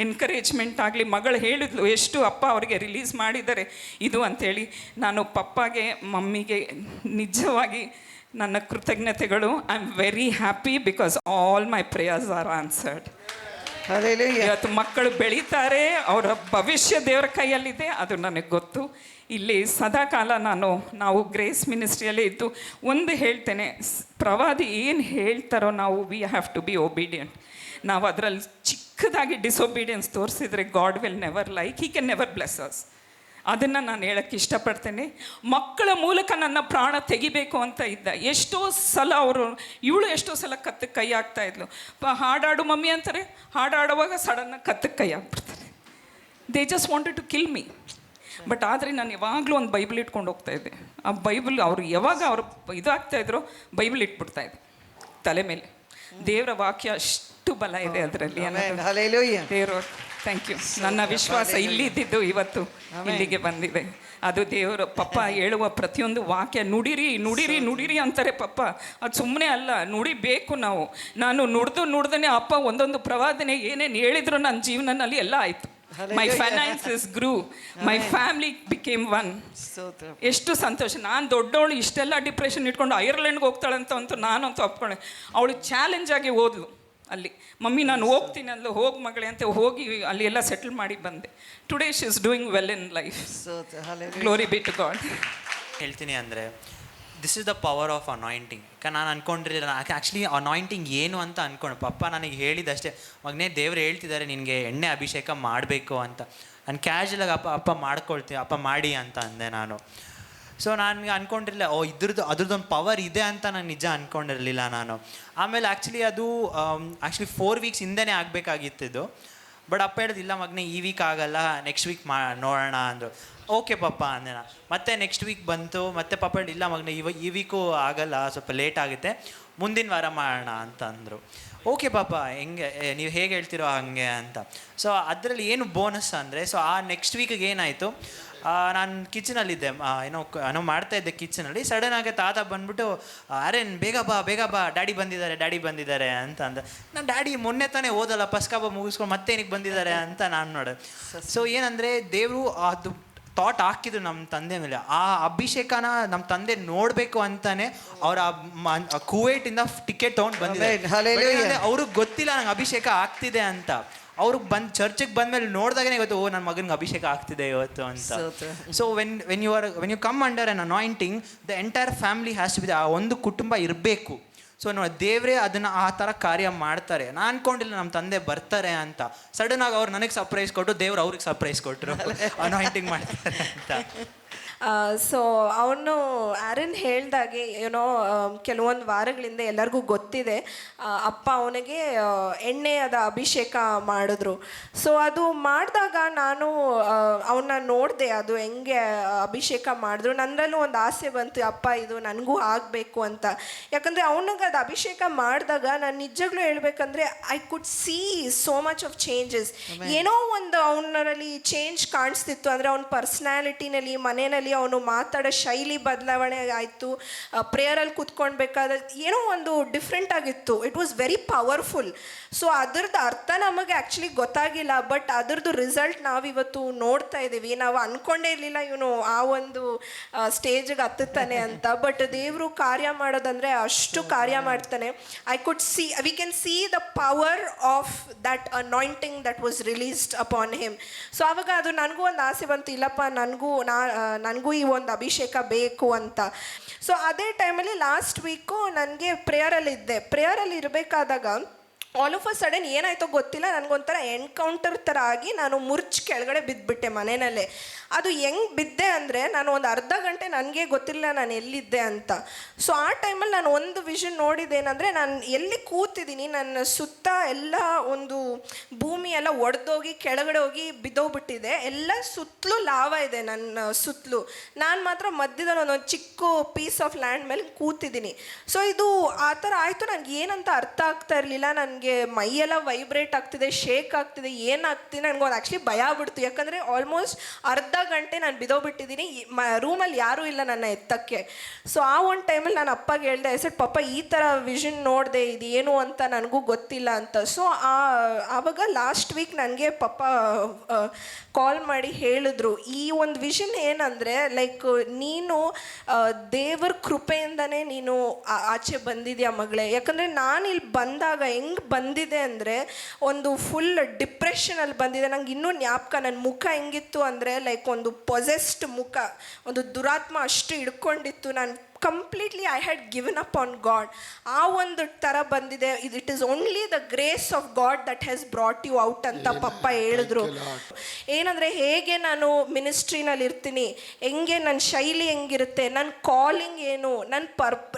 ಎನ್ಕರೇಜ್ಮೆಂಟ್ ಆಗಲಿ. ಮಗಳು ಹೇಳಿದ್ಲು ಎಷ್ಟು ಅಪ್ಪ ಅವರಿಗೆ ರಿಲೀಸ್ ಮಾಡಿದ್ದಾರೆ ಇದು ಅಂಥೇಳಿ. ನಾನು ಪಪ್ಪಾಗೆ ಮಮ್ಮಿಗೆ ನಿಜವಾಗಿ ನನ್ನ ಕೃತಜ್ಞತೆಗಳು. I am very happy because all my prayers are answered. ಇವತ್ತು ಮಕ್ಕಳು ಬೆಳೀತಾರೆ, ಅವರ ಭವಿಷ್ಯ ದೇವರ ಕೈಯಲ್ಲಿದೆ, ಅದು ನನಗೆ ಗೊತ್ತು. ಇಲ್ಲಿ ಸದಾಕಾಲ ನಾವು ಗ್ರೇಸ್ ಮಿನಿಸ್ಟ್ರಿಯಲ್ಲೇ ಇದ್ದು ಒಂದು ಹೇಳ್ತೇನೆ, ಪ್ರವಾದಿ ಏನು ಹೇಳ್ತಾರೋ ನಾವು we have to be obedient. ನಾವು ಅದರಲ್ಲಿ ಚಿಕ್ಕದಾಗಿ ಡಿಸೊಬೀಡಿಯನ್ಸ್ ತೋರಿಸಿದ್ರೆ God will never like, he can never bless us. ಅದನ್ನು ನಾನು ಹೇಳೋಕ್ಕೆ ಇಷ್ಟಪಡ್ತೇನೆ. ಮಕ್ಕಳ ಮೂಲಕ ನನ್ನ ಪ್ರಾಣ ತೆಗಿಬೇಕು ಅಂತ ಇದ್ದ. ಎಷ್ಟೋ ಸಲ ಇವಳು ಎಷ್ಟೋ ಸಲ ಕತ್ತಕ್ಕೆ ಕೈ ಹಾಕ್ತಾ ಇದ್ಲು. ಹಾಡಾಡು ಮಮ್ಮಿ ಅಂತಾರೆ, ಹಾಡಾಡುವಾಗ ಸಡನ್ನಾಗಿ ಕತ್ತಕ್ಕೆ ಕೈ ಹಾಕ್ಬಿಡ್ತಾರೆ. They just wanted to kill me. But ಆದರೆ ನಾನು ಯಾವಾಗಲೂ ಒಂದು ಬೈಬಲ್ ಇಟ್ಕೊಂಡು ಹೋಗ್ತಾ ಇದ್ದೆ. ಆ ಬೈಬಲ್ ಅವರು ಯಾವಾಗ ಅವರು ಇದಾಗ್ತಾಯಿದ್ರು ಬೈಬಲ್ ಇಟ್ಬಿಡ್ತಾಯಿದ್ದೆ ತಲೆ ಮೇಲೆ. ದೇವರ ವಾಕ್ಯ ಅಷ್ಟು ಬಲ ಇದೆ ಅದರಲ್ಲಿ. ದೇವರು ಥ್ಯಾಂಕ್ ಯು. ನನ್ನ ವಿಶ್ವಾಸ ಇಲ್ಲಿದ್ದು ಇವತ್ತು ಇಲ್ಲಿಗೆ ಬಂದಿದೆ. ಅದು ದೇವರು ಪಪ್ಪ ಹೇಳುವ ಪ್ರತಿಯೊಂದು ವಾಕ್ಯ ನುಡಿರಿ ನುಡಿರಿ ನುಡಿರಿ ಅಂತಾರೆ ಪಪ್ಪ. ಅದು ಸುಮ್ಮನೆ ಅಲ್ಲ, ನುಡಿಬೇಕು ನಾವು. ನಾನು ನುಡ್ದೇ ಅಪ್ಪ ಒಂದೊಂದು ಪ್ರವಾದನೆ ಏನೇನು ಹೇಳಿದ್ರು ನನ್ನ ಜೀವನದಲ್ಲಿ ಎಲ್ಲ ಆಯಿತು. My finances grew, my family became one. ಎಷ್ಟು ಸಂತೋಷ. ನಾನು ದೊಡ್ಡವಳು ಇಷ್ಟೆಲ್ಲ ಡಿಪ್ರೆಷನ್ ಇಟ್ಕೊಂಡು ಐರ್ಲೆಂಡ್ಗೆ ಹೋಗ್ತಾಳಂತ ಅಂತೂ ನಾನಂತೂ ಒಪ್ಕೊಂಡೆ. ಅವಳು ಚಾಲೆಂಜ್ ಆಗಿ ಹೋದ್ಲು ಅಲ್ಲಿ. ಮಮ್ಮಿ ನಾನು ಹೋಗ್ತೀನಿ ಅಂದ್ಲು. ಹೋಗಿ ಮಗಳೇ ಅಂತ ಹೋಗಿ ಅಲ್ಲಿ ಎಲ್ಲ ಸೆಟಲ್ ಮಾಡಿ ಬಂದೆ. Today she is doing well in life. Glory be to God. ಹೇಳ್ತೀನಿ ಅಂದರೆ this is the power of anointing. ನಾನು ಅಂದ್ಕೊಂಡಿರಲಿಲ್ಲ ಆ್ಯಕ್ಚುಲಿ ಅನಾಯಿಂಟಿಂಗ್ ಏನು ಅಂತ ಅಂದ್ಕೊಂಡು. ಪಪ್ಪ ನನಗೆ ಹೇಳಿದಷ್ಟೇ, ಮಗನೇ ದೇವ್ರು ಹೇಳ್ತಿದ್ದಾರೆ ನಿನಗೆ ಎಣ್ಣೆ ಅಭಿಷೇಕ ಮಾಡಬೇಕು ಅಂತ. ನಾನು ಕ್ಯಾಶುಯಲಾಗಿ ಅಪ್ಪ ಮಾಡ್ಕೊಳ್ತೀನಿ, ಅಪ್ಪ ಮಾಡಿ ಅಂತ ಅಂದೆ ನಾನು. ಸೊ ನನಗೆ ಅಂದ್ಕೊಂಡಿರಲಿಲ್ಲ ಅದ್ರದ್ದೊಂದು ಪವರ್ ಇದೆ ಅಂತ ನಾನು ನಿಜ ಅಂದ್ಕೊಂಡಿರಲಿಲ್ಲ ನಾನು. ಆಮೇಲೆ ಆ್ಯಕ್ಚುಲಿ ಅದು 4 ವೀಕ್ಸ್ ಹಿಂದೆನೇ ಆಗಬೇಕಾಗಿತ್ತಿದ್ದು. ಬಟ್ ಅಪ್ಪ ಹೇಳಿದಿಲ್ಲ ಮಗನೇ ಈ ವೀಕ್ ಆಗಲ್ಲ, ನೆಕ್ಸ್ಟ್ ವೀಕ್ ನೋಡೋಣ ಅಂದರು. ಓಕೆ ಪಪ್ಪ ಅಂದೆ ನಾನು. ಮತ್ತೆ ನೆಕ್ಸ್ಟ್ ವೀಕ್ ಬಂತು. ಮತ್ತೆ ಪಪ್ಪ ಹೇಳಿಲ್ಲ ಮಗನೇ ಈ ವೀಕು ಆಗಲ್ಲ, ಸ್ವಲ್ಪ ಲೇಟ್ ಆಗುತ್ತೆ, ಮುಂದಿನ ವಾರ ಮಾಡೋಣ ಅಂತ ಅಂದರು. ಓಕೆ ಪಾಪ, ಹೆಂಗೆ ನೀವು ಹೇಗೆ ಹೇಳ್ತಿರೋ ಹಾಗೆ ಅಂತ. ಸೊ ಅದರಲ್ಲಿ ಏನು ಬೋನಸ್ ಅಂದರೆ, ಸೊ ಆ ನೆಕ್ಸ್ಟ್ ವೀಕಿಗೆ ಏನಾಯಿತು, ನಾನು ಕಿಚನಲ್ಲಿದ್ದೆ, ಏನೋ ಮಾಡ್ತಾಯಿದ್ದೆ ಕಿಚನಲ್ಲಿ. ಸಡನ್ನಾಗಿ ತಾತ ಬಂದ್ಬಿಟ್ಟು ಅರೇನ್ ಬೇಗ ಬಾ ಡ್ಯಾಡಿ ಬಂದಿದ್ದಾರೆ ಅಂತ ಅಂದ. ನಾನು ಡ್ಯಾಡಿ ಮೊನ್ನೆ ತಾನೇ ಓದಲ್ಲ, ಪಸ್ಕಾಬ ಮುಗಿಸ್ಕೊಂಡು ಮತ್ತೆ ಏನಕ್ಕೆ ಬಂದಿದ್ದಾರೆ ಅಂತ ನಾನು ನೋಡಿದೆ. ಸೊ ಏನಂದರೆ ದೇವರು ಅದು ಥಾಟ್ ಹಾಕಿದ್ರು ನಮ್ಮ ತಂದೆ ಮೇಲೆ. ಆ ಅಭಿಷೇಕನ ನಮ್ಮ ತಂದೆ ನೋಡಬೇಕು ಅಂತಾನೆ ಅವ್ರ ಕುವೈಟಿಂದ ಟಿಕೆಟ್ ತೊಗೊಂಡು ಬಂದಿದ್ದಾರೆ. ಅವ್ರಿಗೆ ಗೊತ್ತಿಲ್ಲ ನಂಗೆ ಅಭಿಷೇಕ ಆಗ್ತಿದೆ ಅಂತ. ಅವ್ರಿಗೆ ಚರ್ಚಿಗೆ ಬಂದಮೇಲೆ ನೋಡಿದಾಗನೇ ಗೊತ್ತು, ಓ ನನ್ನ ಮಗನಿಗೆ ಅಭಿಷೇಕ ಆಗ್ತಿದೆ ಇವತ್ತು ಅಂತ. So when you come under an anointing, the entire family has to be, ಆ ಒಂದು ಕುಟುಂಬ ಇರಬೇಕು. ಸೊ ನೋಡಿ ದೇವರೇ ಅದನ್ನು ಆ ಥರ ಕಾರ್ಯ ಮಾಡ್ತಾರೆ. ನಾನು ಅಂದ್ಕೊಂಡಿಲ್ಲ ನಮ್ಮ ತಂದೆ ಬರ್ತಾರೆ ಅಂತ. ಸಡನ್ನಾಗಿ ಅವ್ರು ನನಗೆ ಸರ್ಪ್ರೈಸ್ ಕೊಟ್ಟು ದೇವ್ರು ಅವ್ರಿಗೆ ಸರ್ಪ್ರೈಸ್ ಕೊಟ್ಟರು ಅನಾಯಿಂಟಿಂಗ್ ಮಾಡ್ತಾರೆ ಅಂತ. ಸೊ ಅವನು ಆ್ಯರನ್ ಹೇಳ್ದಾಗೆ ಏನೋ ಕೆಲವೊಂದು ವಾರಗಳಿಂದ ಎಲ್ಲರಿಗೂ ಗೊತ್ತಿದೆ, ಅಪ್ಪ ಅವನಿಗೆ ಎಣ್ಣೆಯದ ಅಭಿಷೇಕ ಮಾಡಿದ್ರು. ಸೊ ಅದು ಮಾಡಿದಾಗ ನಾನು ಅವನ್ನ ನೋಡಿದೆ, ಅದು ಹೆಂಗೆ ಅಭಿಷೇಕ ಮಾಡಿದ್ರು. ನನ್ನಲ್ಲೂ ಒಂದು ಆಸೆ ಬಂತು, ಅಪ್ಪ ಇದು ನನಗೂ ಆಗಬೇಕು ಅಂತ. ಯಾಕಂದರೆ ಅವನಿಗೆ ಅದು ಅಭಿಷೇಕ ಮಾಡಿದಾಗ ನಾನು ನಿಜವಾಗ್ಲೂ ಹೇಳ್ಬೇಕಂದ್ರೆ I could see so much of changes. ಏನೋ ಒಂದು ಅವನಲ್ಲಿ ಚೇಂಜ್ ಕಾಣಿಸ್ತಿತ್ತು. ಅಂದರೆ ಅವನ ಪರ್ಸ್ನಾಲಿಟಿನಲ್ಲಿ, ಮನೆಯಲ್ಲಿ ಅವನು ಮಾತಾಡೋ ಶೈಲಿ ಬದಲಾವಣೆ ಆಯಿತು. ಪ್ರೇಯರಲ್ಲಿ ಕೂತ್ಕೊಳ್ಬೇಕಾದ್ರೆ ಏನೋ ಒಂದು ಡಿಫ್ರೆಂಟ್ ಆಗಿತ್ತು. It was very powerful. So ಅದ್ರದ್ದು ಅರ್ಥ ನಮಗೆ ಆ್ಯಕ್ಚುಲಿ ಗೊತ್ತಾಗಿಲ್ಲ, ಬಟ್ ಅದ್ರದ್ದು ರಿಸಲ್ಟ್ ನಾವಿವತ್ತು ನೋಡ್ತಾ ಇದ್ದೀವಿ. ನಾವು ಅಂದ್ಕೊಂಡೇ ಇರಲಿಲ್ಲ ಇವನು ಆ ಒಂದು ಸ್ಟೇಜಿಗೆ ಹತ್ತುತ್ತಾನೆ ಅಂತ. ಬಟ್ ದೇವರು ಕಾರ್ಯ ಮಾಡೋದಂದರೆ ಅಷ್ಟು ಕಾರ್ಯ ಮಾಡ್ತಾನೆ. We can see the power of that anointing that was released upon him. So ಆವಾಗ ಅದು ನನಗೂ ಒಂದು ಆಸೆ ಬಂತು, ಇಲ್ಲಪ್ಪ ನನಗೂ ಈ ಒಂದು ಅಭಿಷೇಕ ಬೇಕು ಅಂತ. ಸೊ ಅದೇ ಟೈಮಲ್ಲಿ ಲಾಸ್ಟ್ ವೀಕು ನನಗೆ ಪ್ರೇಯರಲ್ಲಿ ಇರಬೇಕಾದಾಗ ಆಲ್ ಆಫ್ ಅ ಸಡನ್ ಏನಾಯ್ತೋ ಗೊತ್ತಿಲ್ಲ, ನನಗೊಂಥರ ಎನ್ಕೌಂಟರ್ ಥರ ಆಗಿ ನಾನು ಕೆಳಗಡೆ ಬಿದ್ದುಬಿಟ್ಟೆ ಮನೆಯಲ್ಲೇ. ಅದು ಹೆಂಗೆ ಬಿದ್ದೆ ಅಂದರೆ, ನಾನು ಒಂದು ಅರ್ಧ ಗಂಟೆ ನನಗೆ ಗೊತ್ತಿಲ್ಲ ನಾನು ಎಲ್ಲಿದ್ದೆ ಅಂತ. ಸೊ ಆ ಟೈಮಲ್ಲಿ ನಾನು ಒಂದು ವಿಷನ್ ನೋಡಿದ್ದೇನೆಂದರೆ, ನಾನು ಎಲ್ಲಿ ಕೂತಿದ್ದೀನಿ ನನ್ನ ಸುತ್ತ ಎಲ್ಲ ಒಂದು ಭೂಮಿ ಎಲ್ಲ ಒಡೆದೋಗಿ ಕೆಳಗಡೆ ಹೋಗಿ ಬಿದ್ದೋಗ್ಬಿಟ್ಟಿದೆ. ಎಲ್ಲ ಸುತ್ತಲೂ ಲಾವ ಇದೆ ನನ್ನ ಸುತ್ತಲೂ. ನಾನು ಮಾತ್ರ ಮಧ್ಯದಲ್ಲಿ ಒಂದೊಂದು ಚಿಕ್ಕ ಪೀಸ್ ಆಫ್ ಲ್ಯಾಂಡ್ ಮೇಲೆ ಕೂತಿದ್ದೀನಿ. ಸೊ ಇದು ಆ ಥರ ಆಯಿತು. ನನಗೆ ಏನಂತ ಅರ್ಥ ಆಗ್ತಾ ಇರಲಿಲ್ಲ. ನಾನು ನನಗೆ ಮೈಯೆಲ್ಲ ವೈಬ್ರೇಟ್ ಆಗ್ತಿದೆ, ಶೇಕ್ ಆಗ್ತಿದೆ, ಏನಾಗ್ತಿದೆ ನನಗೊಂದು ಆ್ಯಕ್ಚುಲಿ ಭಯ ಆಗ್ಬಿಡ್ತು. ಯಾಕಂದರೆ ಆಲ್ಮೋಸ್ಟ್ ಅರ್ಧ ಗಂಟೆ ನಾನು ಬಿದ್ದೋಗ್ಬಿಟ್ಟಿದ್ದೀನಿ, ರೂಮಲ್ಲಿ ಯಾರೂ ಇಲ್ಲ ನನ್ನ ಎತ್ತಕ್ಕೆ. ಸೊ ಆ ಒಂದು ಟೈಮಲ್ಲಿ ನಾನು ಅಪ್ಪಗೆ ಹೇಳ್ದೆ, ಸರ್ ಪಪ್ಪ ಈ ಥರ ವಿಷನ್ ನೋಡಿದೆ, ಇದು ಏನು ಅಂತ ನನಗೂ ಗೊತ್ತಿಲ್ಲ ಅಂತ. ಸೊ ಆವಾಗ ಲಾಸ್ಟ್ ವೀಕ್ ನನಗೆ ಪಪ್ಪ ಕಾಲ್ ಮಾಡಿ ಹೇಳಿದ್ರು, ಈ ಒಂದು ವಿಷನ್ ಏನಂದರೆ ಲೈಕ್ ನೀನು ದೇವರ ಕೃಪೆಯಿಂದನೇ ನೀನು ಆಚೆ ಬಂದಿದ್ಯಾ ಮಗಳೇ. ಯಾಕಂದರೆ ನಾನು ಇಲ್ಲಿ ಬಂದಾಗ ಹೆಂಗೆ ಬಂದಿದೆ ಅಂದರೆ ಒಂದು ಫುಲ್ ಡಿಪ್ರೆಷನಲ್ಲಿ ಬಂದಿದೆ. ನಂಗೆ ಇನ್ನೂ ಜ್ಞಾಪಕ, ನನ್ನ ಮುಖ ಹೆಂಗಿತ್ತು ಅಂದರೆ ಲೈಕ್ ಒಂದು ಪೊಸೆಸ್ಡ್ ಮುಖ, ಒಂದು ದುರಾತ್ಮ ಅಷ್ಟು ಹಿಡ್ಕೊಂಡಿತ್ತು. ನಾನು completely I had given up on God. ಆ ಒಂದು ಥರ ಬಂದಿದೆ. It is only the grace of God that has brought you out ಅಂತ ಪಪ್ಪ ಹೇಳಿದ್ರು. ಏನಂದರೆ ಹೇಗೆ ನಾನು ಮಿನಿಸ್ಟ್ರಿನಲ್ಲಿ ಇರ್ತೀನಿ, ಹೆಂಗೆ ನನ್ನ ಶೈಲಿ ಹೆಂಗಿರುತ್ತೆ, ನನ್ನ ಕಾಲಿಂಗ್ ಏನು,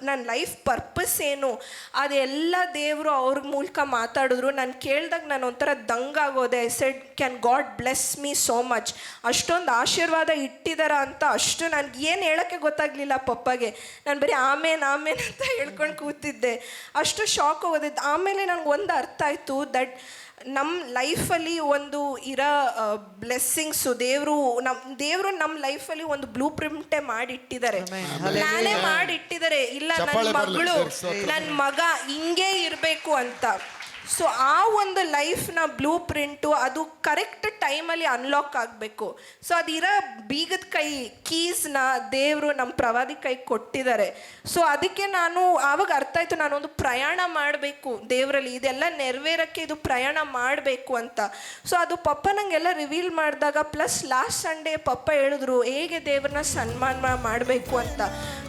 ನನ್ನ ಲೈಫ್ ಪರ್ಪಸ್ ಏನು, ಅದೆಲ್ಲ ದೇವರು ಅವ್ರ ಮೂಲಕ ಮಾತಾಡಿದ್ರು. ನಾನು ಕೇಳಿದಾಗ ನಾನು ಒಂಥರ ದಂಗಾಗೋದೆ. I said can God bless me so much. ಅಷ್ಟೊಂದು ಆಶೀರ್ವಾದ ಇಟ್ಟಿದಾರ ಅಂತ ಅಷ್ಟು ನನಗೆ ಏನು ಹೇಳೋಕ್ಕೆ ಗೊತ್ತಾಗಲಿಲ್ಲ ಪಪ್ಪಗೆ. ನಾನು ಬರೀ ಆಮೇನ್ ಅಂತ ಹೇಳ್ಕೊಂಡು ಕೂತಿದ್ದೆ. ಅಷ್ಟು ಶಾಕ್ ಹೋಗೋದಿತ್ತು. ಆಮೇಲೆ ನನಗೆ ಒಂದು ಅರ್ಥ ಆಯಿತು, ದಟ್ ನಮ್ಮ ಲೈಫಲ್ಲಿ ಒಂದು ಇರೋ ಬ್ಲೆಸ್ಸಿಂಗ್ಸು ದೇವರು ನಮ್ಮ ಲೈಫಲ್ಲಿ ಒಂದು ಬ್ಲೂ ಪ್ರಿಂಟೇ ಮಾಡಿಟ್ಟಿದ್ದಾರೆ, ಪ್ಲಾನೇ ಮಾಡಿಟ್ಟಿದ್ದಾರೆ. ಇಲ್ಲ ನನ್ನ ಮಗ ಹಿಂಗೇ ಇರಬೇಕು ಅಂತ. ಸೊ ಆ ಒಂದು ಲೈಫ್ನ ಬ್ಲೂ ಪ್ರಿಂಟು ಅದು ಕರೆಕ್ಟ್ ಟೈಮಲ್ಲಿ ಅನ್ಲಾಕ್ ಆಗಬೇಕು. ಸೊ ಅದಿರೋ ಬೀಗದ ಕೀಸ್ನ ದೇವರು ನಮ್ಮ ಪ್ರವಾದಿ ಕೈ ಕೊಟ್ಟಿದ್ದಾರೆ. ಸೊ ಅದಕ್ಕೆ ನಾನು ಆವಾಗ ಅರ್ಥ ಆಯಿತು, ನಾನೊಂದು ಪ್ರಯಾಣ ಮಾಡಬೇಕು ದೇವರಲ್ಲಿ, ಇದೆಲ್ಲ ನೆರವೇರಕ್ಕೆ ಇದು ಪ್ರಯಾಣ ಮಾಡಬೇಕು ಅಂತ. ಸೊ ಅದು ಪಪ್ಪ ನನಗೆಲ್ಲ ರಿವೀಲ್ ಮಾಡಿದಾಗ, ಪ್ಲಸ್ ಲಾಸ್ಟ್ ಸಂಡೇ ಪಪ್ಪ ಹೇಳಿದ್ರು ಹೇಗೆ ದೇವ್ರನ್ನ ಸನ್ಮಾನ ಮಾಡಬೇಕು ಅಂತ.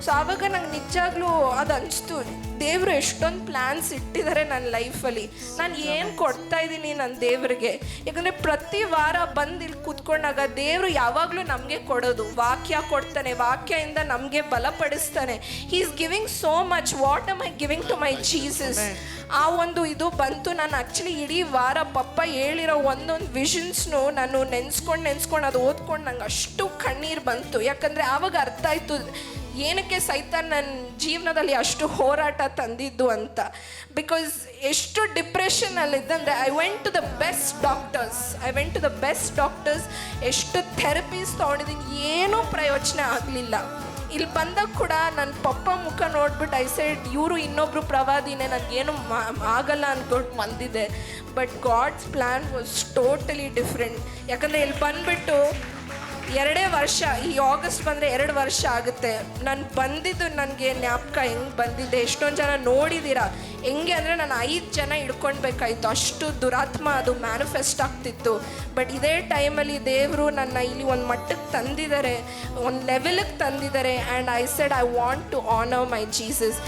ಸೊ ಆವಾಗ ನಂಗೆ ನಿಜಾಗ್ಲೂ ಅದು ಅನಿಸ್ತು, ದೇವರು ಎಷ್ಟೊಂದು ಪ್ಲ್ಯಾನ್ಸ್ ಇಟ್ಟಿದ್ದಾರೆ ನನ್ನ ಲೈಫಲ್ಲಿ. ನಾನು ಏನು ಕೊಡ್ತಾ ಇದ್ದೀನಿ ನನ್ನ ದೇವ್ರಿಗೆ. ಯಾಕಂದರೆ ಪ್ರತಿ ವಾರ ಬಂದು ಇಲ್ಲಿ ಕೂತ್ಕೊಂಡಾಗ ದೇವರು ಯಾವಾಗಲೂ ನಮಗೆ ಕೊಡೋದು, ವಾಕ್ಯ ಕೊಡ್ತಾನೆ, ವಾಕ್ಯದಿಂದ ನಮಗೆ ಬಲಪಡಿಸ್ತಾನೆ. He is giving so much. What am I giving to my Jesus? ಆ ಒಂದು ಇದು ಬಂತು. ನಾನು ಆ್ಯಕ್ಚುಲಿ ಇಡೀ ವಾರ ಪಪ್ಪ ಹೇಳಿರೋ ಒಂದೊಂದು ವಿಷನ್ಸ್ನು ನಾನು ನೆನೆಸ್ಕೊಂಡು ಅದು ಓದ್ಕೊಂಡು ನಂಗೆ ಅಷ್ಟು ಕಣ್ಣೀರು ಬಂತು. ಯಾಕಂದರೆ ಆವಾಗ ಅರ್ಥ ಆಯಿತು ಏನಕ್ಕೆ ಸೈತಾನ್ ನನ್ನ ಜೀವನದಲ್ಲಿ ಅಷ್ಟು ಹೋರಾಟ ತಂದಿದ್ದು ಅಂತ. ಬಿಕಾಸ್ ಎಷ್ಟು ಡಿಪ್ರೆಷನಲ್ಲಿದ್ದಂದರೆ I went to the best doctors, ಎಷ್ಟು ಥೆರಪೀಸ್ ತೊಗೊಂಡಿದ್ದೀನಿ, ಏನೂ ಪ್ರಯೋಜನ ಆಗಲಿಲ್ಲ. ಇಲ್ಲಿ ಬಂದಾಗ ಕೂಡ ನನ್ನ ಪಪ್ಪ ಮುಖ ನೋಡ್ಬಿಟ್ಟು ಐ ಸೈಡ್ ಇವರು ಇನ್ನೊಬ್ಬರು ಪ್ರವಾದಿನೇ, ನನಗೇನು ಆಗಲ್ಲ ಅಂದ್ಕೊಂಡು ಬಂದಿದೆ. But God's plan was totally different. ಯಾಕಂದರೆ ಇಲ್ಲಿ ಬಂದುಬಿಟ್ಟು 2 ವರ್ಷ, ಈ ಆಗಸ್ಟ್ ಬಂದರೆ 2 ವರ್ಷ ಆಗುತ್ತೆ. ನಾನು ಬಂದಿದ್ದು ನನಗೆ ಜ್ಞಾಪಕ ಹೆಂಗೆ ಬಂದಿದ್ದೆ. ಎಷ್ಟೊಂದು ಜನ ನೋಡಿದ್ದೀರಾ. ಹೆಂಗೆ ಅಂದರೆ ನಾನು 5 ಜನ ಹಿಡ್ಕೊಳ್ಬೇಕಾಯ್ತು, ಅಷ್ಟು ದುರಾತ್ಮ ಅದು ಮ್ಯಾನಿಫೆಸ್ಟ್ ಆಗ್ತಿತ್ತು. ಬಟ್ ಇದೇ ಟೈಮಲ್ಲಿ ದೇವರು ನನ್ನ ಇಲ್ಲಿ ಒಂದು ಮಟ್ಟಕ್ಕೆ ತಂದಿದ್ದಾರೆ, ಒಂದು ಲೆವೆಲಿಗೆ ತಂದಿದ್ದಾರೆ. And I said I want to honour my Jesus.